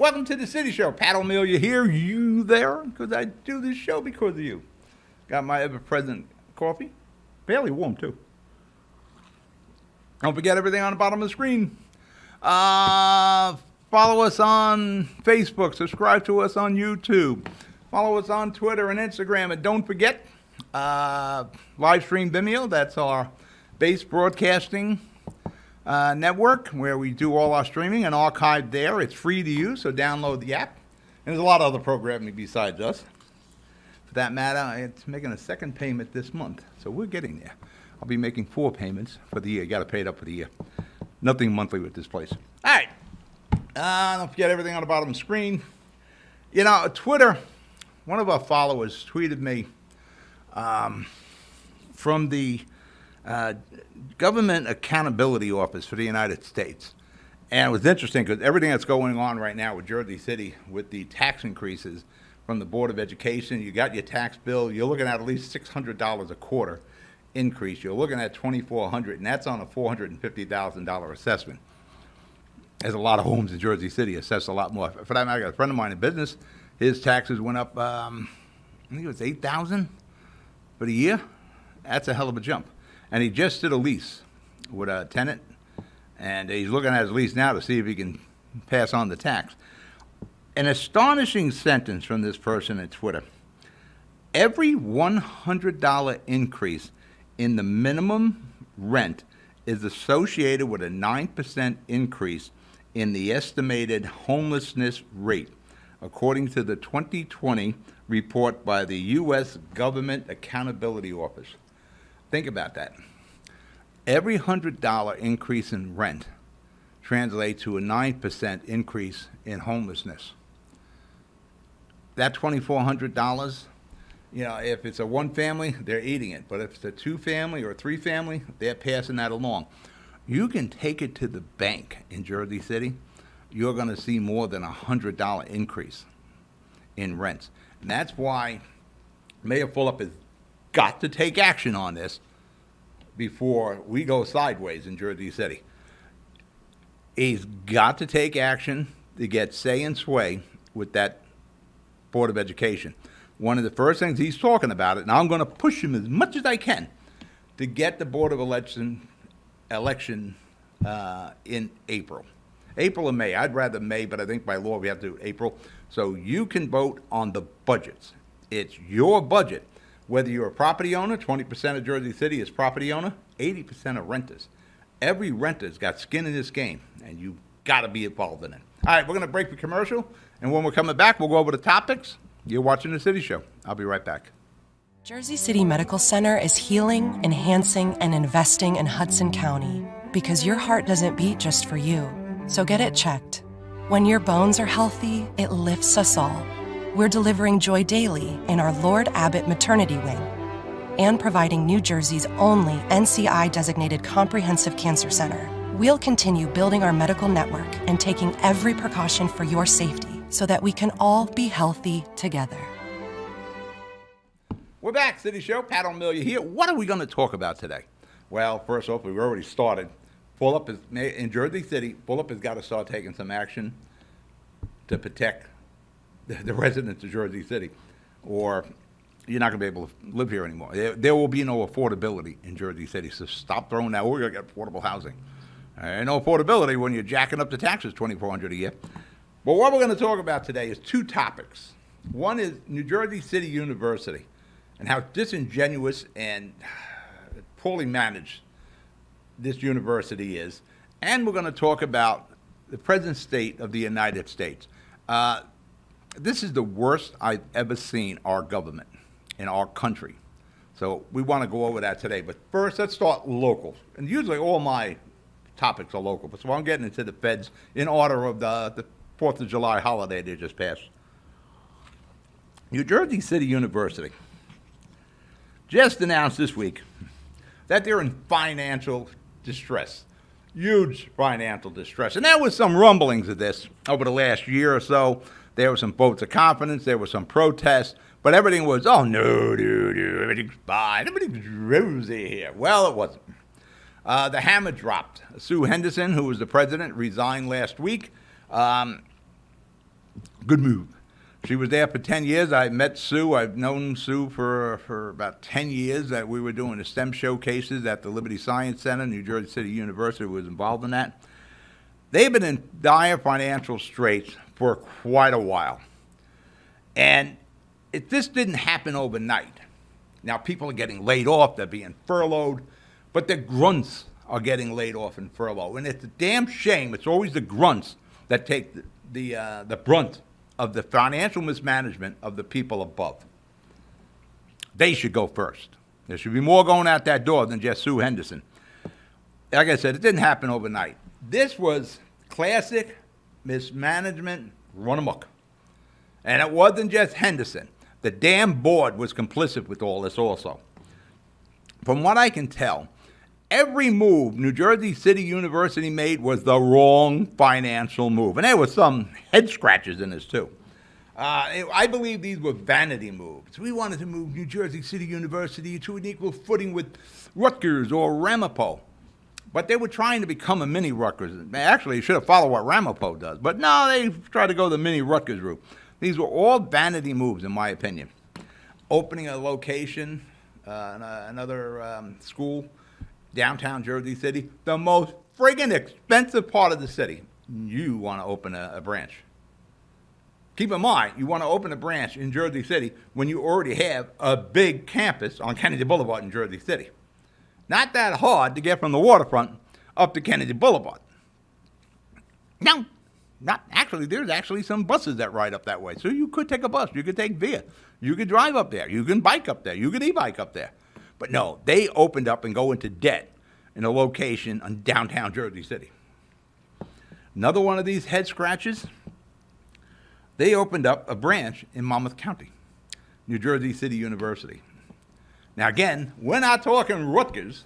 Welcome to the City Show. Pat O Melia here. You there? Because I do this show because of you. Got my ever-present coffee. Barely warm, too. Don't forget everything on the bottom of the screen. Follow us on Facebook. Subscribe to us on YouTube. Follow us on Twitter and Instagram. And don't forget, live stream Vimeo. That's our base broadcasting network where we do all our streaming and archive there. It's free to use, so download the app. And there's a lot of other programming besides us. For that matter, it's making a second payment this month, so we're getting there. I'll be making 4 payments for the year. You got to pay it up for the year. Nothing monthly with this place. All right. Don't forget everything on the bottom of the screen. You know, Twitter, one of our followers tweeted me from the Government Accountability Office for the United States. And it was interesting because everything that's going on right now with Jersey City with the tax increases from the Board of Education, you got your tax bill, you're looking at least $600 a quarter increase. You're looking at $2,400, and that's on a $450,000 assessment. There's a lot of homes in Jersey City assessed a lot more. For that matter, I got a friend of mine in business. His taxes went up, I think it was $8,000 for the year. That's a hell of a jump. And he just did a lease with a tenant, and he's looking at his lease now to see if he can pass on the tax. An astonishing sentence from this person at Twitter. Every $100 increase in the minimum rent is associated with a 9% increase in the estimated homelessness rate, according to the 2020 report by the U.S. Government Accountability Office. Think about that. Every $100 increase in rent translates to a 9% increase in homelessness. That $2,400, you know, if it's a one family, they're eating it. But if it's a 2 family or a 3 family, they're passing that along. You can take it to the bank in Jersey City. You're going to see more than a $100 increase in rents. And that's why Mayor Fulop has got to take action on this before we go sideways in Jersey City. He's got to take action to get say and sway with that Board of Education. One of the first things he's talking about it, and I'm going to push him as much as I can to get the Board of Election in April. April or May. I'd rather May, but I think by law we have to do April. So you can vote on the budgets. It's your budget. Whether you're a property owner, 20% of Jersey City is property owner, 80% are renters. Every renter's got skin in this game, and you've got to be involved in it. All right, we're going to break the commercial, and when we're coming back, we'll go over the topics. You're watching The City Show. I'll be right back. Jersey City Medical Center is healing, enhancing, and investing in Hudson County because your heart doesn't beat just for you. So get it checked. When your bones are healthy, it lifts us all. We're delivering joy daily in our Lord Abbott Maternity Wing and providing New Jersey's only NCI-designated comprehensive cancer center. We'll continue building our medical network and taking every precaution for your safety so that we can all be healthy together. We're back, City Show. Pat O Melia here. What are we going to talk about today? Well, first off, we've already started. Fulop is in Jersey City. Fulop has got to start taking some action to protect the residents of Jersey City, or you're not going to be able to live here anymore. There will be no affordability in Jersey City, so stop throwing that, we're going to get affordable housing. No affordability when you're jacking up the taxes $2,400 a year. But what we're going to talk about today is 2 topics. One is New Jersey City University and how disingenuous and poorly managed this university is. And we're going to talk about the present state of the United States. This is the worst I've ever seen our government in our country. So we want to go over that today. But first, let's start local. And usually all my topics are local. So I'm getting into the feds in order of the 4th of July holiday that just passed. New Jersey City University just announced this week that they're in financial distress. Huge financial distress. And there was some rumblings of this over the last year or so. There were some votes of confidence. There were some protests. But everything was, oh, no, everything's fine. Everything's rosy here. Well, it wasn't. The hammer dropped. Sue Henderson, who was the president, resigned last week. Good move. She was there for 10 years. I met Sue. I've known Sue for about 10 years. That we were doing the STEM showcases at the Liberty Science Center. New Jersey City University was involved in that. They've been in dire financial straits for quite a while. And this didn't happen overnight. Now, people are getting laid off. They're being furloughed. But the grunts are getting laid off and furloughed. And it's a damn shame. It's always the grunts that take the brunt of the financial mismanagement of the people above. They should go first. There should be more going out that door than just Sue Henderson. Like I said, it didn't happen overnight. This was classic mismanagement run amok. And it wasn't just Henderson. The damn board was complicit with all this also. From what I can tell, every move New Jersey City University made was the wrong financial move. And there were some head scratches in this, too. I believe these were vanity moves. We wanted to move New Jersey City University to an equal footing with Rutgers or Ramapo. But they were trying to become a mini Rutgers. Actually, you should have followed what Ramapo does. But no, they tried to go the mini Rutgers route. These were all vanity moves, in my opinion. Opening a location, another school, downtown Jersey City, the most friggin' expensive part of the city. You want to open a branch. Keep in mind, you want to open a branch in Jersey City when you already have a big campus on Kennedy Boulevard in Jersey City. Not that hard to get from the waterfront up to Kennedy Boulevard. No, not actually. There's actually some buses that ride up that way. So you could take a bus. You could take Via. You could drive up there. You can bike up there. You could e-bike up there. But no, they opened up and go into debt in a location in downtown Jersey City. Another one of these head scratches, they opened up a branch in Monmouth County, New Jersey City University. Now again, we're not talking Rutgers.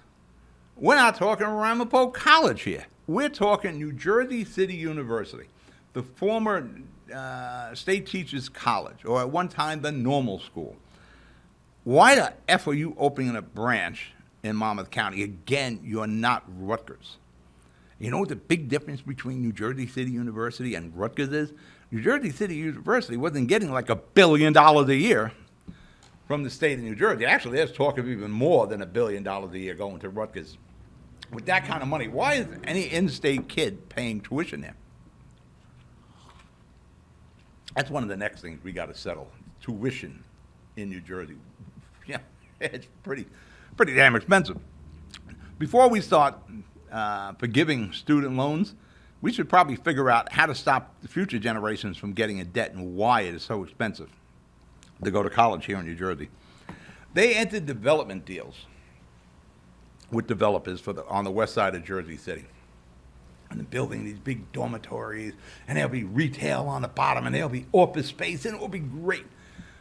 We're not talking Ramapo College here. We're talking New Jersey City University, the former State Teachers College, or at one time the Normal School. Why the F are you opening a branch in Monmouth County? Again, you're not Rutgers. You know what the big difference between New Jersey City University and Rutgers is? New Jersey City University wasn't getting like $1 billion a year from the state of New Jersey. Actually, there's talk of even more than $1 billion a year going to Rutgers. With that kind of money, why is any in-state kid paying tuition there? That's one of the next things we got to settle, tuition in New Jersey. Yeah, it's pretty damn expensive. Before we start forgiving student loans, we should probably figure out how to stop the future generations from getting in debt and why it is so expensive to go to college here in New Jersey. They entered development deals with developers on the west side of Jersey City. And they're building these big dormitories, and there'll be retail on the bottom, and there'll be office space, and it will be great.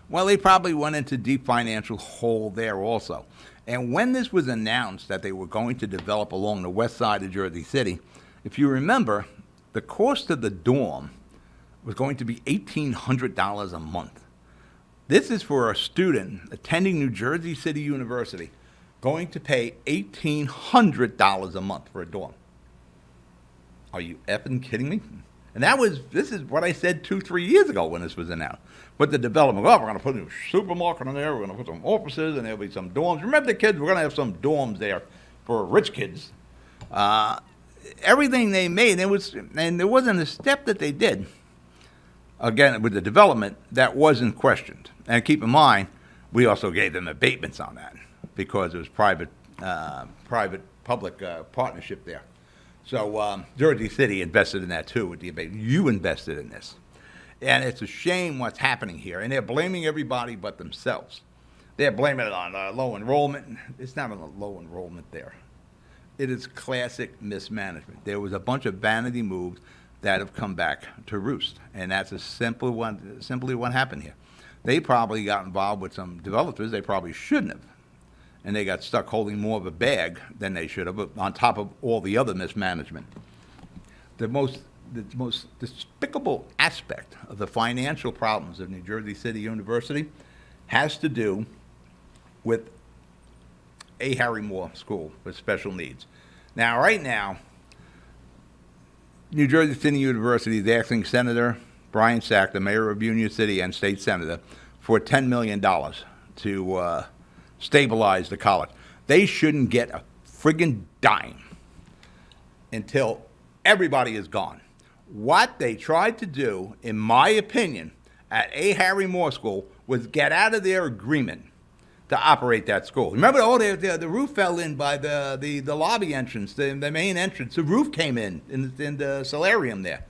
Well, they probably went into deep financial hole there also. And when this was announced that they were going to develop along the west side of Jersey City, if you remember, the cost of the dorm was going to be $1,800 a month. This is for a student attending New Jersey City University going to pay $1,800 a month for a dorm. Are you effing kidding me? And this is what I said 2-3 years ago when this was announced. But the development, well, we're going to put a supermarket in there, we're going to put some offices, and there'll be some dorms. Remember the kids, we're going to have some dorms there for rich kids. Everything they made, and there wasn't a step that they did, again, with the development, that wasn't questioned. And keep in mind, we also gave them abatements on that because it was private-public partnership there. So Jersey City invested in that too with the abatement. You invested in this. And it's a shame what's happening here. And they're blaming everybody but themselves. They're blaming it on low enrollment. It's not on the low enrollment there. It is classic mismanagement. There was a bunch of vanity moves that have come back to roost. And that's simply what happened here. They probably got involved with some developers they probably shouldn't have. And they got stuck holding more of a bag than they should have, on top of all the other mismanagement. The most despicable aspect of the financial problems of New Jersey City University has to do with A. Harry Moore School with special needs. Now, right now, New Jersey City University's acting senator, Brian Sack, the mayor of Union City and state senator, for $10 million to stabilize the college. They shouldn't get a friggin' dime until everybody is gone. What they tried to do, in my opinion, at A. Harry Moore School was get out of their agreement to operate that school. Remember, the roof fell in by the lobby entrance, the main entrance. The roof came in the solarium there,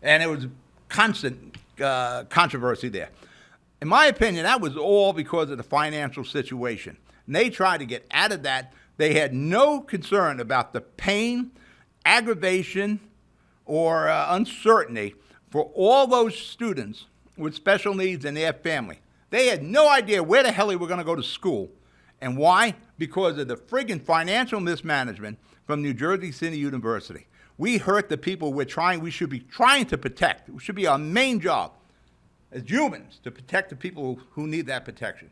and it was constant controversy there. In my opinion, that was all because of the financial situation. And they tried to get out of that. They had no concern about the pain, aggravation, or uncertainty for all those students with special needs and their family. They had no idea where the hell they were going to go to school. And why? Because of the friggin' financial mismanagement from New Jersey City University. We hurt the people we should be trying to protect. It should be our main job as humans to protect the people who need that protection.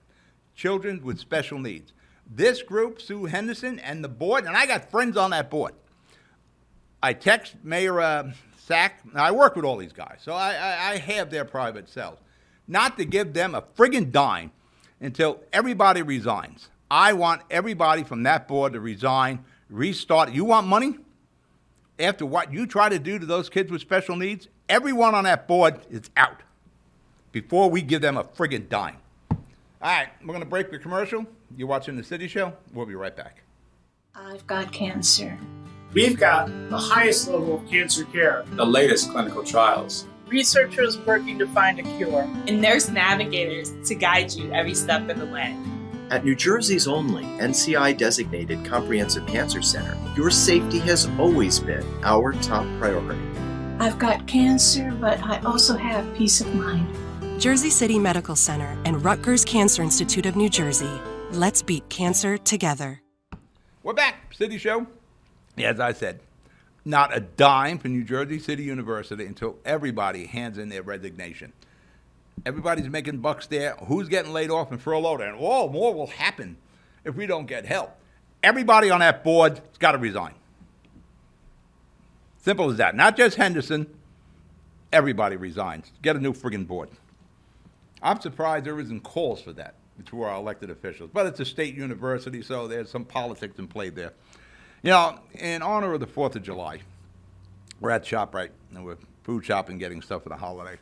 Children with special needs. This group, Sue Henderson and the board, and I got friends on that board. I text Mayor Sack. Now, I work with all these guys, so I have their private cells. Not to give them a friggin' dime until everybody resigns. I want everybody from that board to resign, restart. You want money? After what you try to do to those kids with special needs, everyone on that board is out before we give them a friggin' dime. All right, we're going to break the commercial. You're watching The City Show. We'll be right back. I've got cancer. We've got the highest level of cancer care. The latest clinical trials. Researchers working to find a cure. And nurse navigators to guide you every step of the way. At New Jersey's only NCI-designated Comprehensive Cancer Center, your safety has always been our top priority. I've got cancer, but I also have peace of mind. Jersey City Medical Center and Rutgers Cancer Institute of New Jersey. Let's beat cancer together. We're back. City Show. As I said, not a dime for New Jersey City University until everybody hands in their resignation. Everybody's making bucks there. Who's getting laid off and furloughed? And more will happen if we don't get help. Everybody on that board has got to resign. Simple as that. Not just Henderson. Everybody resigns. Get a new friggin' board. I'm surprised there isn't calls for that to our elected officials. But it's a state university, so there's some politics in play there. You know, in honor of the 4th of July, we're at ShopRite, and we're food shopping, getting stuff for the holiday.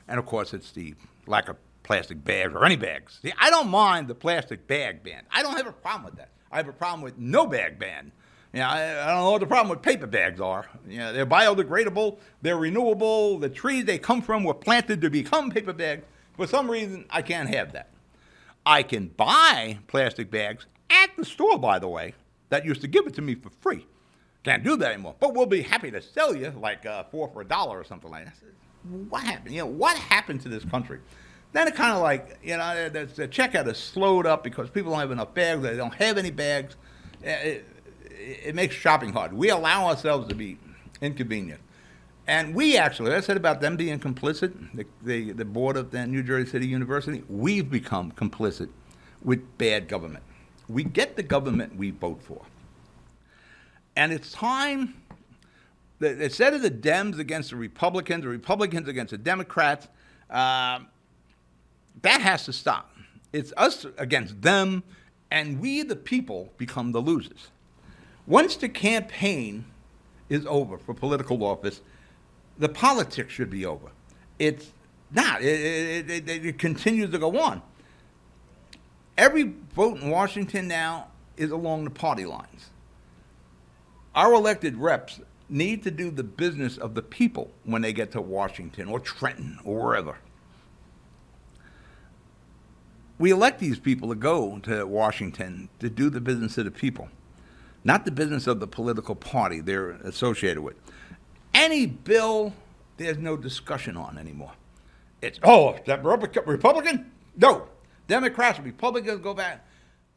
And, of course, it's the lack of plastic bags or any bags. See, I don't mind the plastic bag ban. I don't have a problem with that. I have a problem with no bag ban. You know, I don't know what the problem with paper bags are. You know, they're biodegradable, they're renewable, the trees they come from were planted to become paper bags. For some reason, I can't have that. I can buy plastic bags at the store, by the way, that used to give it to me for free. Can't do that anymore. But we'll be happy to sell you like 4 for $1 or something like that. What happened? You know, what happened to this country? Then it kind of like, you know, the checkout is slowed up because people don't have enough bags. They don't have any bags. It makes shopping hard. We allow ourselves to be inconvenient. And we actually, I said about them being complicit, the board of the New Jersey City University, we've become complicit with bad government. We get the government we vote for. And it's time, instead of the Dems against the Republicans against the Democrats, that has to stop. It's us against them, and we, the people, become the losers. Once the campaign is over for political office, the politics should be over. It's not. It continues to go on. Every vote in Washington now is along the party lines. Our elected reps need to do the business of the people when they get to Washington or Trenton or wherever. We elect these people to go to Washington to do the business of the people, not the business of the political party they're associated with. Any bill there's no discussion on anymore. It's, is that Republican? No. Democrats and Republicans go back.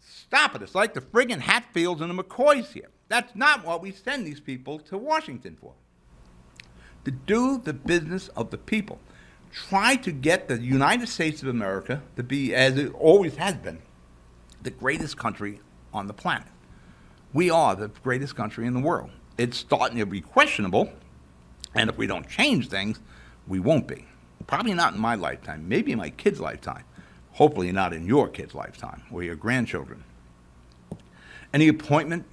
Stop it. It's like the friggin' Hatfields and the McCoys here. That's not what we send these people to Washington for. To do the business of the people. Try to get the United States of America to be, as it always has been, the greatest country on the planet. We are the greatest country in the world. It's starting to be questionable, and if we don't change things, we won't be. Probably not in my lifetime, maybe in my kid's lifetime. Hopefully not in your kid's lifetime or your grandchildren. Any appointment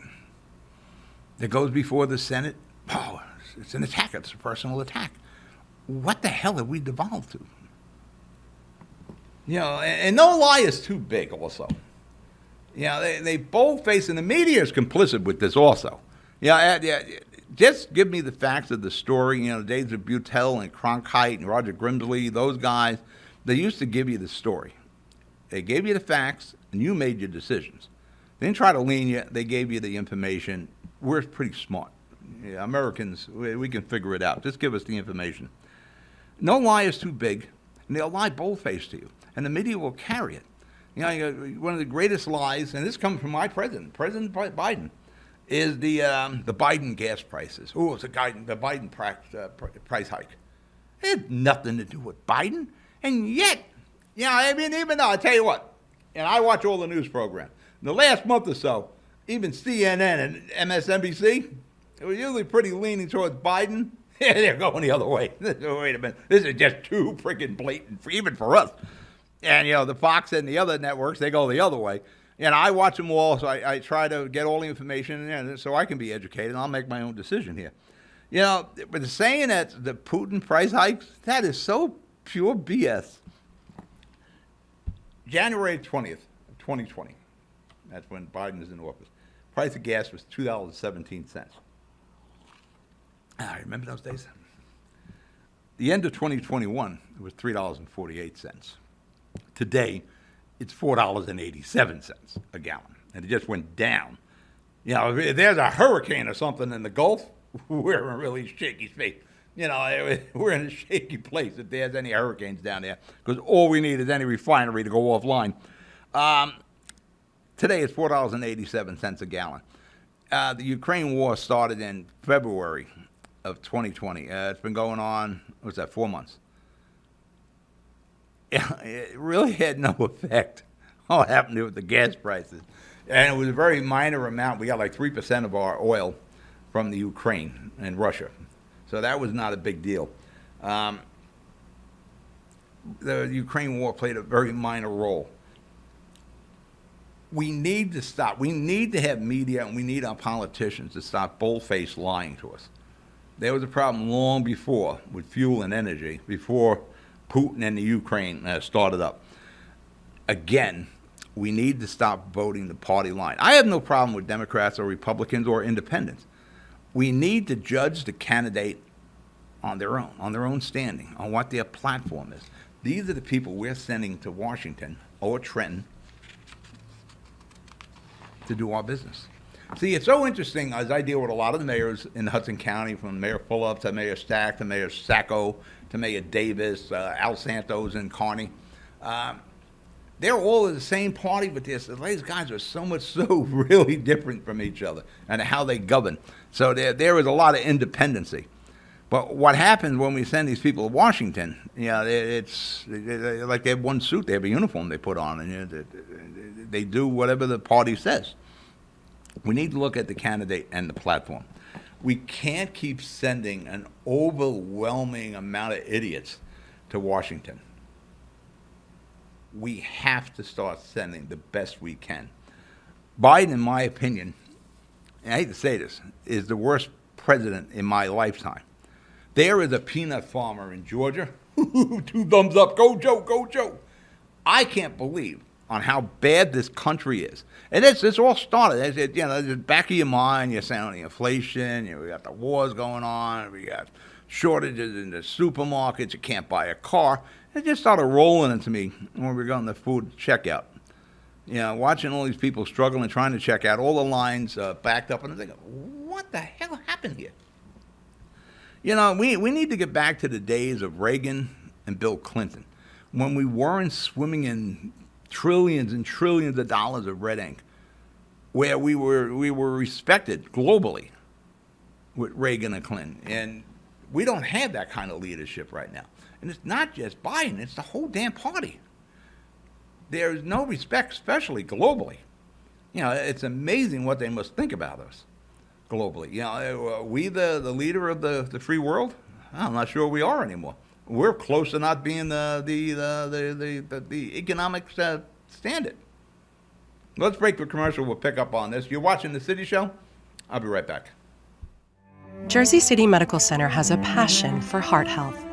that goes before the Senate, oh, it's an attack. It's a personal attack. What the hell have we devolved to? You know, and no lie is too big also. You know, they boldface, and the media is complicit with this also. Yeah, just give me the facts of the story. You know, the days of Butel and Cronkite and Roger Grimsley, those guys, they used to give you the story. They gave you the facts, and you made your decisions. They didn't try to lean you. They gave you the information. We're pretty smart. Yeah, Americans, we can figure it out. Just give us the information. No lie is too big, and they'll lie bold-faced to you, and the media will carry it. You know, one of the greatest lies, and this comes from my president, President Biden, is the Biden gas prices. Oh, it's the Biden price hike. It had nothing to do with Biden, and yet, yeah, I mean, even though, I'll tell you what, and I watch all the news programs. In the last month or so, even CNN and MSNBC, it was usually pretty leaning towards Biden. They're going the other way. Wait a minute. This is just too freaking blatant, even for us. And, you know, the Fox and the other networks, they go the other way. And I watch them all, so I try to get all the information so I can be educated, and I'll make my own decision here. You know, but saying that the Putin price hikes, that is so pure BS. January 20th, 2020, that's when Biden is in office. Price of gas was $2.17. I remember those days. The end of 2021, it was $3.48. Today, it's $4.87 a gallon, and it just went down. You know, if there's a hurricane or something in the Gulf, we're in a really shaky space. You know, we're in a shaky place if there's any hurricanes down there, because all we need is any refinery to go offline. Today, it's $4.87 a gallon. The Ukraine war started in February of 2020. It's been going on, what's that, 4 months? It really had no effect on what happened with the gas prices. And it was a very minor amount. We got like 3% of our oil from the Ukraine and Russia. So that was not a big deal. The Ukraine war played a very minor role. We need to stop. We need to have media, and we need our politicians to stop bold-faced lying to us. There was a problem long before with fuel and energy, before Putin and the Ukraine started up. Again, we need to stop voting the party line. I have no problem with Democrats or Republicans or independents. We need to judge the candidate on their own standing, on what their platform is. These are the people we're sending to Washington or Trenton to do our business. See, it's so interesting as I deal with a lot of the mayors in Hudson County, from Mayor Fulop to Mayor Stack to Mayor Sacco to Mayor Davis, Al Santos and Kearney. They're all of the same party, but these guys are so really different from each other and how they govern. So there is a lot of independency. But what happens when we send these people to Washington, you know, it's like they have one suit, they have a uniform they put on, and you know, they do whatever the party says. We need to look at the candidate and the platform. We can't keep sending an overwhelming amount of idiots to Washington. We have to start sending the best we can. Biden, in my opinion, and I hate to say this, is the worst president in my lifetime. There is a peanut farmer in Georgia. 2 thumbs up. Go, Joe. Go, Joe. I can't believe on how bad this country is. And it's all started. You know, the back of your mind, you're saying the inflation, you know, we got the wars going on, we got shortages in the supermarkets, you can't buy a car. It just started rolling into me when we were going to the food checkout. You know, watching all these people struggling, trying to check out, all the lines backed up, and I'm thinking, what the hell happened here? You know, we need to get back to the days of Reagan and Bill Clinton, when we weren't swimming in trillions and trillions of dollars of red ink, where we were respected globally with Reagan and Clinton. And we don't have that kind of leadership right now. And it's not just Biden, it's the whole damn party. There's no respect, especially globally. You know, it's amazing what they must think about us globally. You know, are we the leader of the free world? I'm not sure we are anymore. we're close to not being the economic standard. Let's break the commercial. We'll pick up on this. You're watching The City Show? I'll be right back. Jersey City Medical Center has a passion for heart health.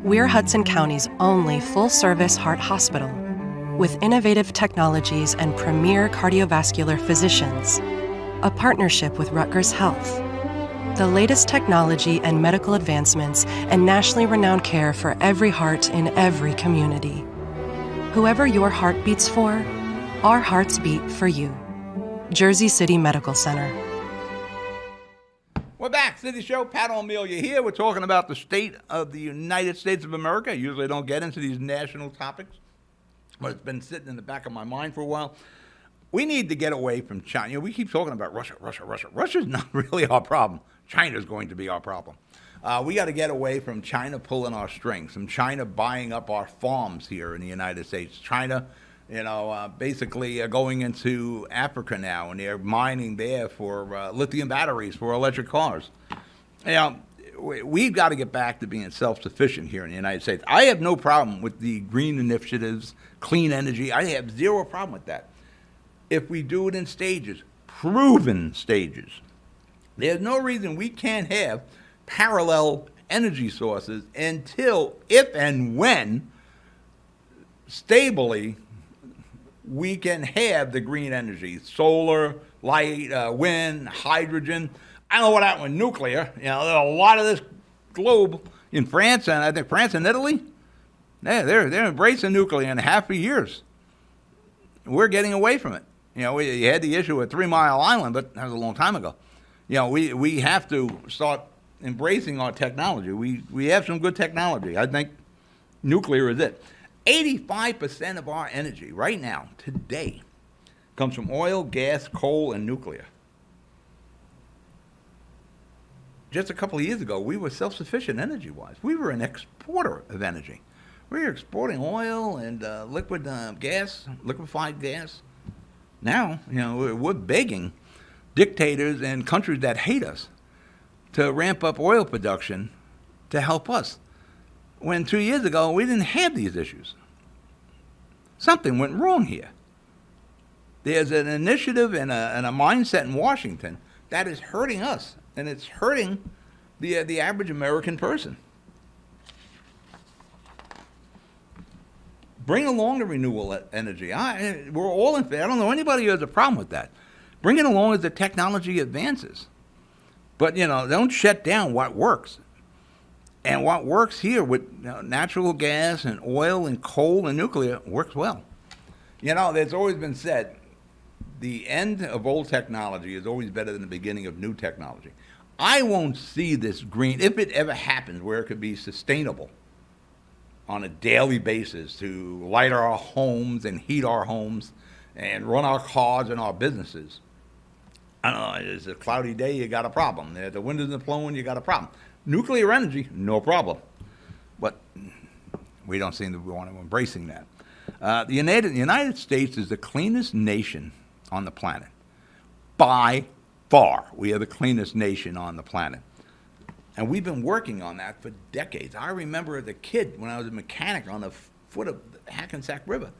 We're Hudson County's only full-service heart hospital with innovative technologies and premier cardiovascular physicians, a partnership with Rutgers Health, the latest technology and medical advancements, and nationally renowned care for every heart in every community. Whoever your heart beats for, our hearts beat for you. Jersey City Medical Center. We're back. City Show. Pat O Melia here. We're talking about the state of the United States of America. I usually don't get into these national topics, but it's been sitting in the back of my mind for a while. We need to get away from China. You know, we keep talking about Russia. Russia's not really our problem. China's going to be our problem. We got to get away from China pulling our strings, from China buying up our farms here in the United States. China, basically going into Africa now, and they're mining there for lithium batteries for electric cars. We've got to get back to being self-sufficient here in the United States. I have no problem with the green initiatives, clean energy. I have zero problem with that. If we do it in stages, proven stages, there's no reason we can't have parallel energy sources until, if and when, stably, we can have the green energy, solar, light, wind, hydrogen. I don't know what happened with nuclear. There's a lot of this globe in France, and I think France and Italy, they're embracing nuclear in half a years. We're getting away from it. We had the issue at 3 Mile Island, but that was a long time ago. We have to start embracing our technology. We have some good technology. I think nuclear is it. 85% of our energy right now, today, comes from oil, gas, coal, and nuclear. Just a couple of years ago, we were self-sufficient energy-wise. We were an exporter of energy. We were exporting oil and liquefied gas. Now, we're begging dictators and countries that hate us to ramp up oil production to help us. When 2 years ago, we didn't have these issues. Something went wrong here. There's an initiative and a mindset in Washington that is hurting us, and it's hurting the average American person. Bring along the renewable energy. We're all in favor. I don't know anybody who has a problem with that. Bring it along as the technology advances. But, don't shut down what works. And what works here with natural gas and oil and coal and nuclear works well. There's always been said, the end of old technology is always better than the beginning of new technology. I won't see this green, if it ever happens, where it could be sustainable on a daily basis to light our homes and heat our homes and run our cars and our businesses. I don't know, it's a cloudy day, you got a problem. The wind isn't blowing, you got a problem. Nuclear energy, no problem. But we don't seem to want to embracing that. The United States is the cleanest nation on the planet. By far, we are the cleanest nation on the planet. And we've been working on that for decades. I remember as a kid when I was a mechanic on the foot of the Hackensack River.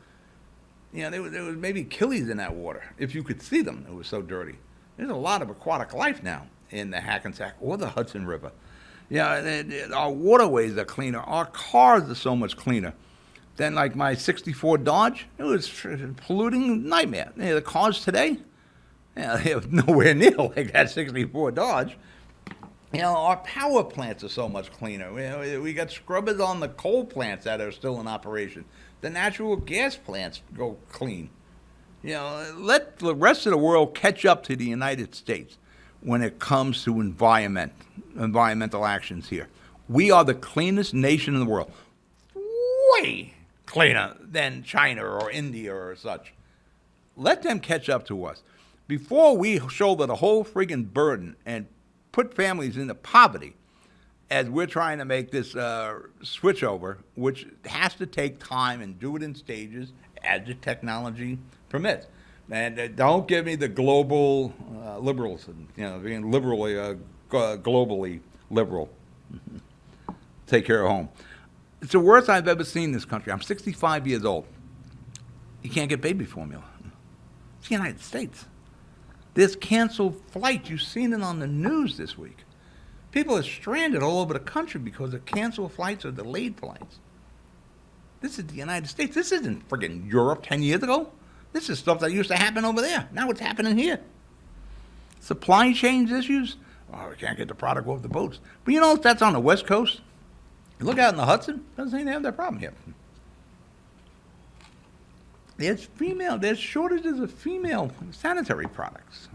There was maybe killies in that water. If you could see them, it was so dirty. There's a lot of aquatic life now in the Hackensack or the Hudson River. Our waterways are cleaner. Our cars are so much cleaner than like my 64 Dodge. It was a polluting nightmare. The cars today, they're nowhere near like that 64 Dodge. Our power plants are so much cleaner. We got scrubbers on the coal plants that are still in operation. The natural gas plants go clean. Let the rest of the world catch up to the United States when it comes to environmental actions here. We are the cleanest nation in the world. Way cleaner than China or India or such. Let them catch up to us. Before we shoulder the whole friggin' burden and put families into poverty, as we're trying to make this switch over, which has to take time and do it in stages as the technology permits. And don't give me the global liberals, being liberally, globally liberal. Take care of home. It's the worst I've ever seen in this country. I'm 65 years old. You can't get baby formula. It's the United States. There's canceled flights. You've seen it on the news this week. People are stranded all over the country because of canceled flights or delayed flights. This is the United States. This isn't friggin' Europe 10 years ago. This is stuff that used to happen over there. Now it's happening here. Supply chain issues. Oh, we can't get the product off the boats. But you know, that's on the West Coast. You look out in the Hudson, doesn't seem to have that problem here. There's shortages of female sanitary products.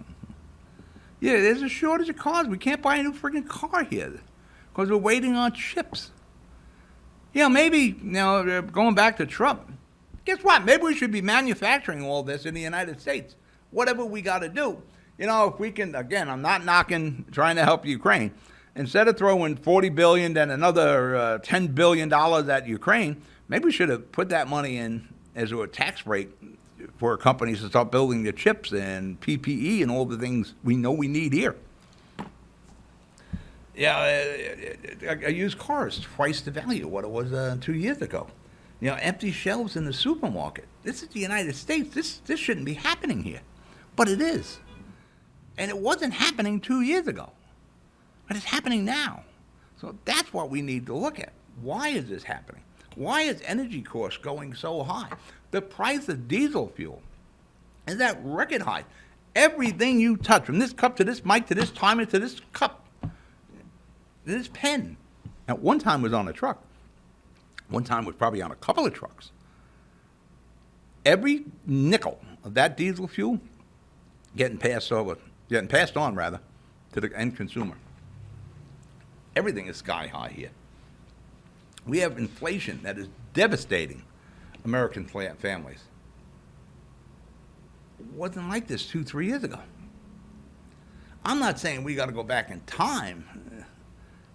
Yeah, there's a shortage of cars. We can't buy a new friggin' car here because we're waiting on chips. Maybe, going back to Trump, guess what? Maybe we should be manufacturing all this in the United States. Whatever we got to do. If we can, again, I'm not trying to help Ukraine. Instead of throwing $40 billion, then another $10 billion at Ukraine, maybe we should have put that money in as a tax break for companies to start building the chips and PPE and all the things we know we need here. A used car is twice the value of what it was 2 years ago. Empty shelves in the supermarket. This is the United States. This shouldn't be happening here, but it is. And it wasn't happening 2 years ago, but it's happening now. So that's what we need to look at. Why is this happening? Why is energy costs going so high? The price of diesel fuel is at record high. Everything you touch, from this cup to this mic to this timer to this cup, this pen, at one time was on a truck. One time was probably on a couple of trucks. Every nickel of that diesel fuel getting passed on to the end consumer. Everything is sky high here. We have inflation that is devastating American families. It wasn't like this 2-3 years ago. I'm not saying we got to go back in time.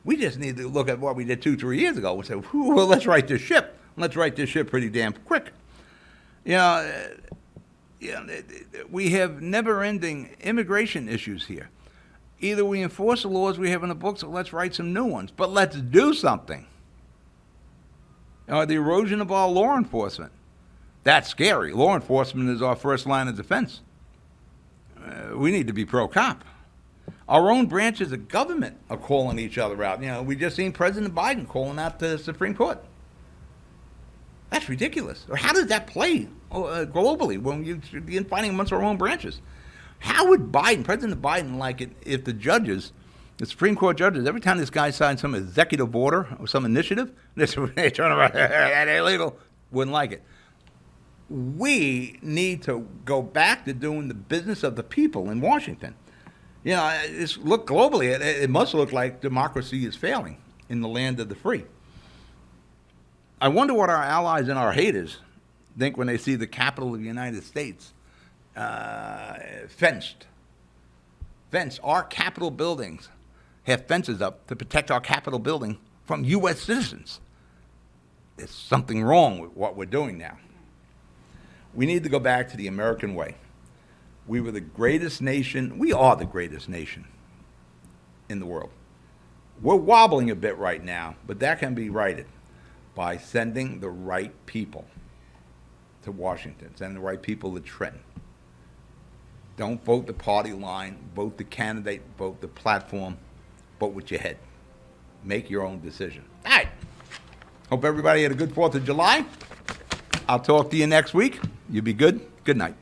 We just need to look at what we did 2-3 years ago and say, well, let's right this ship. Let's right this ship pretty damn quick. We have never-ending immigration issues here. Either we enforce the laws we have in the books or let's write some new ones. But let's do something. The erosion of our law enforcement. That's scary. Law enforcement is our first line of defense. We need to be pro-cop. Our own branches of government are calling each other out. We just seen President Biden calling out the Supreme Court. That's ridiculous. Or how does that play globally when you're fighting amongst our own branches? How would President Biden, like it if the Supreme Court judges, every time this guy signs some executive order or some initiative, they turn around, that's illegal, wouldn't like it. We need to go back to doing the business of the people in Washington. Look globally, it must look like democracy is failing in the land of the free. I wonder what our allies and our haters think when they see the capital of the United States fenced. Our Capitol buildings have fences up to protect our Capitol building from U.S. citizens. There's something wrong with what we're doing now. We need to go back to the American way. We were the greatest nation. We are the greatest nation in the world. We're wobbling a bit right now, but that can be righted by sending the right people to Washington, sending the right people to Trenton. Don't vote the party line, vote the candidate, vote the platform, vote with your head. Make your own decision. All right. Hope everybody had a good 4th of July. I'll talk to you next week. You be good. Good night.